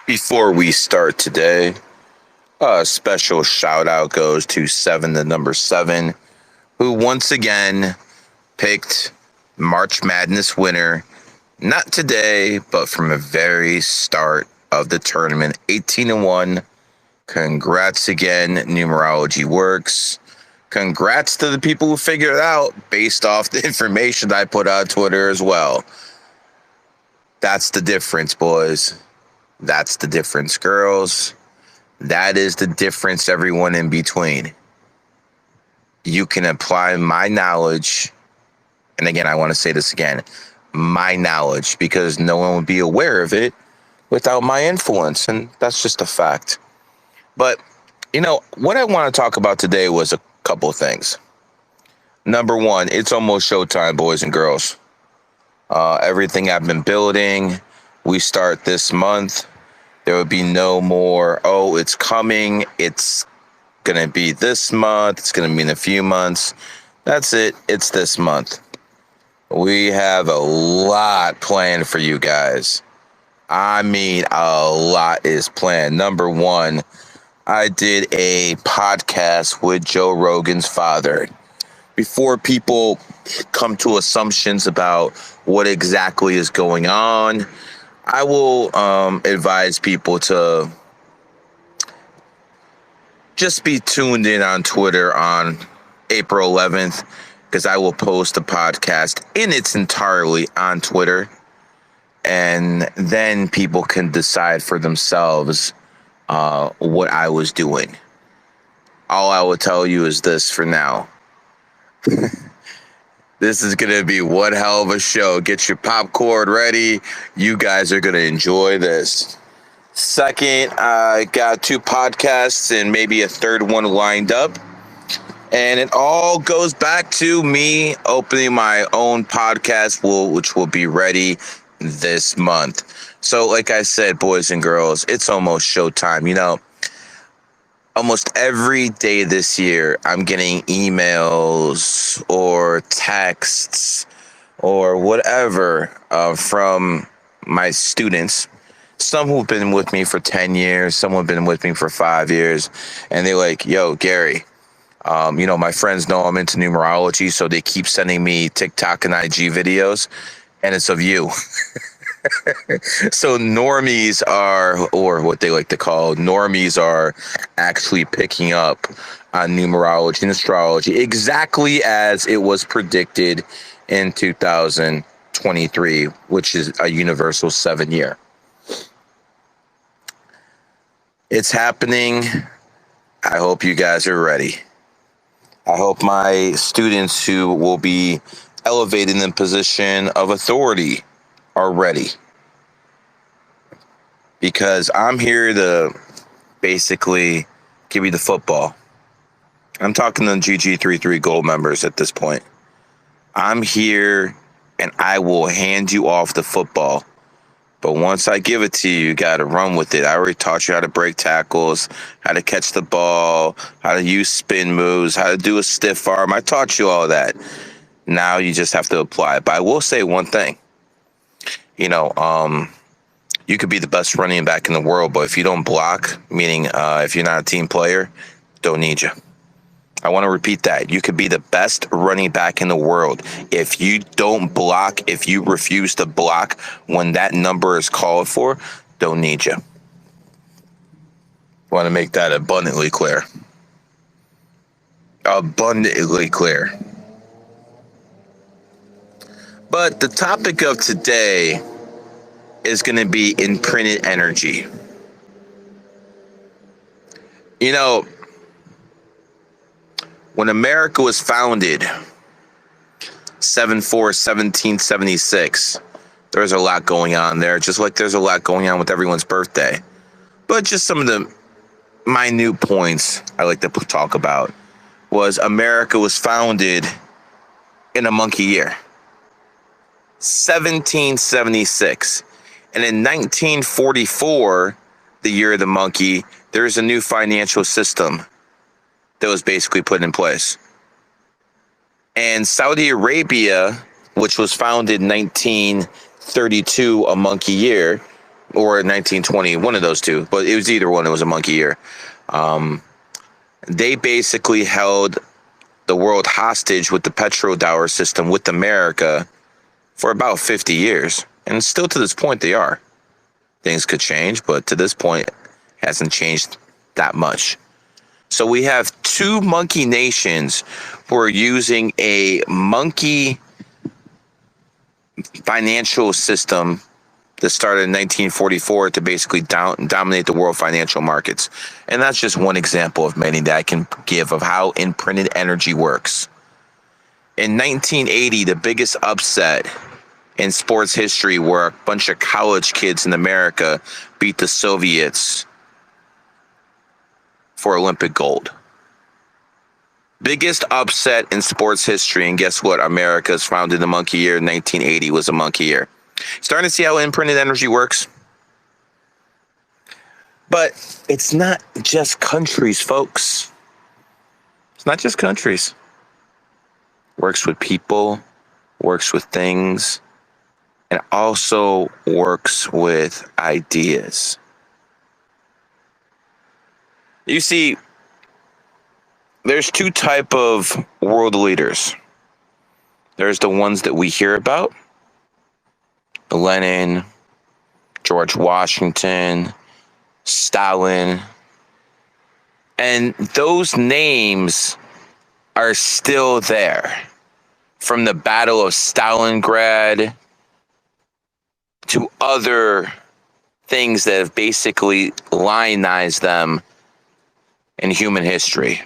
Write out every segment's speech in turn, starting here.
Before we start today, a special shout out goes to Seven, the number seven, who once again picked March Madness winner, not today, but from the very start of the tournament, 18-1. Congrats again, numerology works. Congrats to the people who figured it out based off the information I put on Twitter as well. That's the difference, boys. That's the difference, girls. That is the difference, everyone in between. You can apply my knowledge, and again, I want to say this again, my knowledge, because no one would be aware of it without my influence, and that's just a fact. But, what I want to talk about today was a couple of things. Number one, it's almost showtime, boys and girls. Everything I've been building, we start this month. There will be no more, oh, it's coming, it's going to be this month, it's going to be in a few months. That's it, it's this month. We have a lot planned for you guys. I mean, a lot is planned. Number one, I did a podcast with Joe Rogan's father. Before people come to assumptions about what exactly is going on, I will advise people to just be tuned in on Twitter on April 11th, because I will post the podcast in its entirety on Twitter, and then people can decide for themselves what I was doing. All I will tell you is this for now. This is going to be one hell of a show. Get your popcorn ready. You guys are going to enjoy this. Second, I got 2 podcasts and maybe a third one lined up. And it all goes back to me opening my own podcast, which will be ready this month. So like I said, boys and girls, it's almost showtime. Almost every day this year, I'm getting emails or texts or whatever from my students. Some who've been with me for 10 years, some who've been with me for 5 years, and they're like, yo, Gary, my friends know I'm into numerology, so they keep sending me TikTok and IG videos, and it's of you. So normies are, or what they like to call normies, are actually picking up on numerology and astrology exactly as it was predicted in 2023, which is a universal 7-year. It's happening. I hope you guys are ready. I hope my students who will be elevated in the position of authority are ready. Because I'm here to basically give you the football. I'm talking to GG33 Gold members at this point. I'm here and I will hand you off the football. But once I give it to you, you got to run with it. I already taught you how to break tackles, how to catch the ball, how to use spin moves, how to do a stiff arm. I taught you all that. Now you just have to apply it. But I will say one thing. You could be the best running back in the world, but if you don't block, meaning if you're not a team player, don't need you. I want to repeat that. You could be the best running back in the world. If you don't block, if you refuse to block when that number is called for, don't need you. I want to make that abundantly clear. Abundantly clear. But the topic of today is going to be imprinted energy. When America was founded, 7/4/1776, there was a lot going on there, just like there's a lot going on with everyone's birthday. But just some of the minute points I like to talk about was America was founded in a monkey year, 1776. And in 1944, the year of the monkey, there's a new financial system that was basically put in place. And Saudi Arabia, which was founded in 1932, a monkey year, or 1920, one of those two, but it was either one. It was a monkey year. They basically held the world hostage with the petrodollar system with America for about 50 years. And still to this point, they are. Things could change, but to this point, it hasn't changed that much. So we have two monkey nations who are using a monkey financial system that started in 1944 to basically dominate the world financial markets. And that's just one example of many that I can give of how imprinted energy works. In 1980, the biggest upset in sports history where a bunch of college kids in America beat the Soviets for Olympic gold. Biggest upset in sports history, and guess what? America's founded the monkey year. 1980 was a monkey year. Starting to see how imprinted energy works. But it's not just countries, folks. It's not just countries. Works with people, works with things, and also works with ideas. You see, there's two type of world leaders. There's the ones that we hear about. Lenin, George Washington, Stalin. And those names are still there. From the Battle of Stalingrad to other things that have basically lionized them in human history.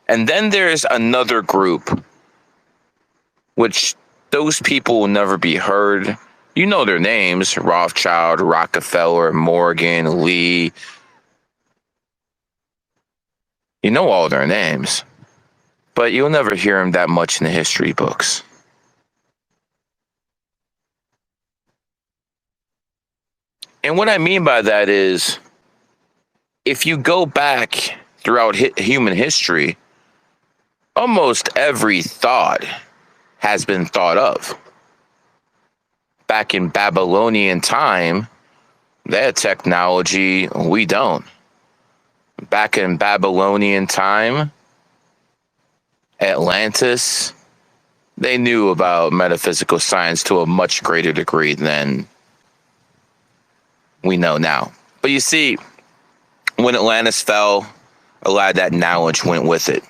And then there's another group, which those people will never be heard. You know their names: Rothschild, Rockefeller, Morgan, Lee. You know all their names, but you'll never hear them that much in the history books. And what I mean by that is, if you go back throughout human history, almost every thought has been thought of. Back in Babylonian time, they had technology we don't. Back in Babylonian time, Atlantis, they knew about metaphysical science to a much greater degree than we know now. But you see, when Atlantis fell, a lot of that knowledge went with it.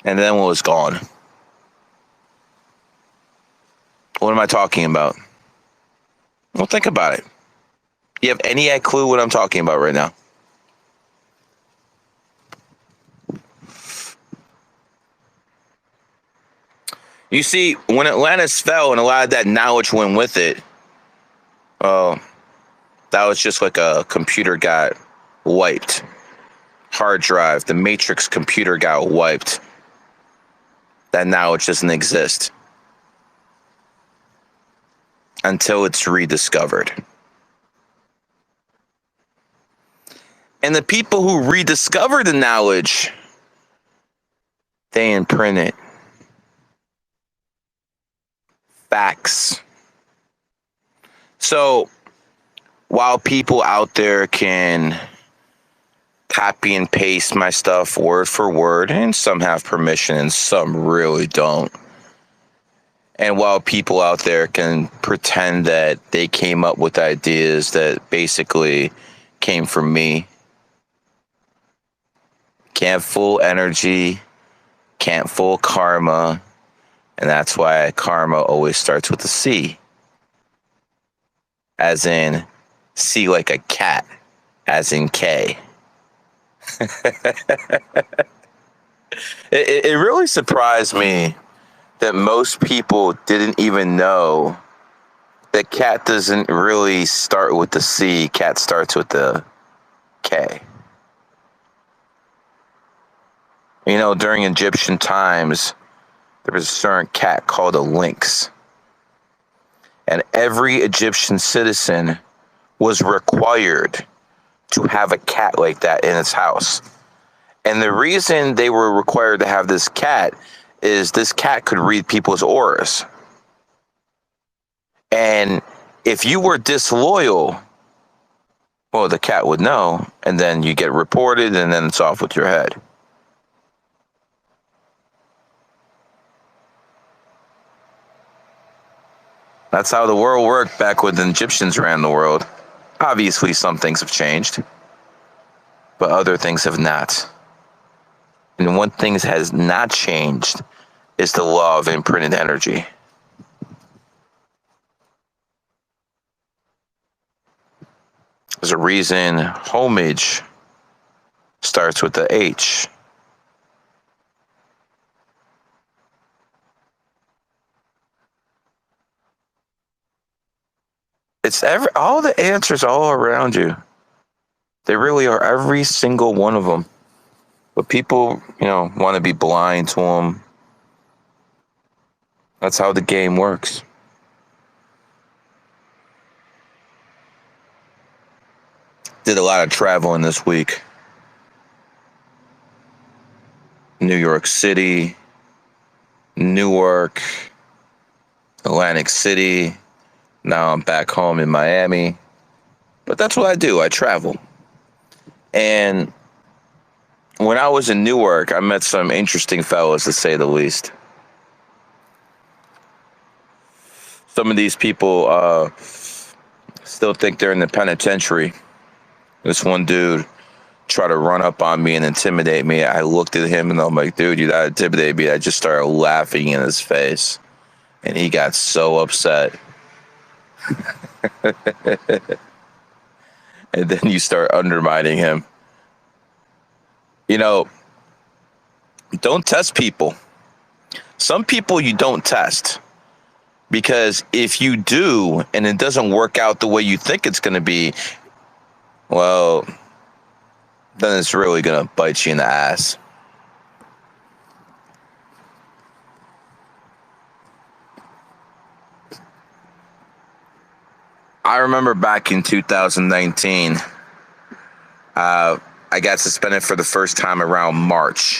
And then it was gone. What am I talking about? Well, think about it. You have any clue what I'm talking about right now? You see, when Atlantis fell and a lot of that knowledge went with it, that was just like a computer got wiped. Hard drive, the matrix computer got wiped. That knowledge doesn't exist until it's rediscovered. And the people who rediscover the knowledge, they imprint it. Facts. So while people out there can copy and paste my stuff word for word, and some have permission and some really don't, and while people out there can pretend that they came up with ideas that basically came from me, can't fool energy, can't fool karma, and that's why karma always starts with a C. As in, C like a cat, as in K. It really surprised me that most people didn't even know that cat doesn't really start with the C, cat starts with the K. You know, during Egyptian times, there was a certain cat called a lynx. And every Egyptian citizen was required to have a cat like that in its house. And the reason they were required to have this cat is this cat could read people's auras. And If you were disloyal, well, the cat would know, and then you get reported, and then it's off with your head. That's how the world worked back when the Egyptians ran the world. Obviously, some things have changed, but other things have not. And one thing that has not changed is the law of imprinted energy. There's a reason homage starts with the H. It's all the answers all around you. They really are, every single one of them. But people, want to be blind to them. That's how the game works. Did a lot of traveling this week. New York City, Newark, Atlantic City. Now I'm back home in Miami. But that's what I do. I travel. And when I was in Newark, I met some interesting fellows, to say the least. Some of these people still think they're in the penitentiary. This one dude tried to run up on me and intimidate me. I looked at him and I'm like, dude, you're not intimidating me. I just started laughing in his face. And he got so upset. And then you start undermining him. Don't test people. Some people you don't test. Because if you do and it doesn't work out the way you think it's going to be, well, then it's really going to bite you in the ass. I remember back in 2019, I got suspended for the first time around March.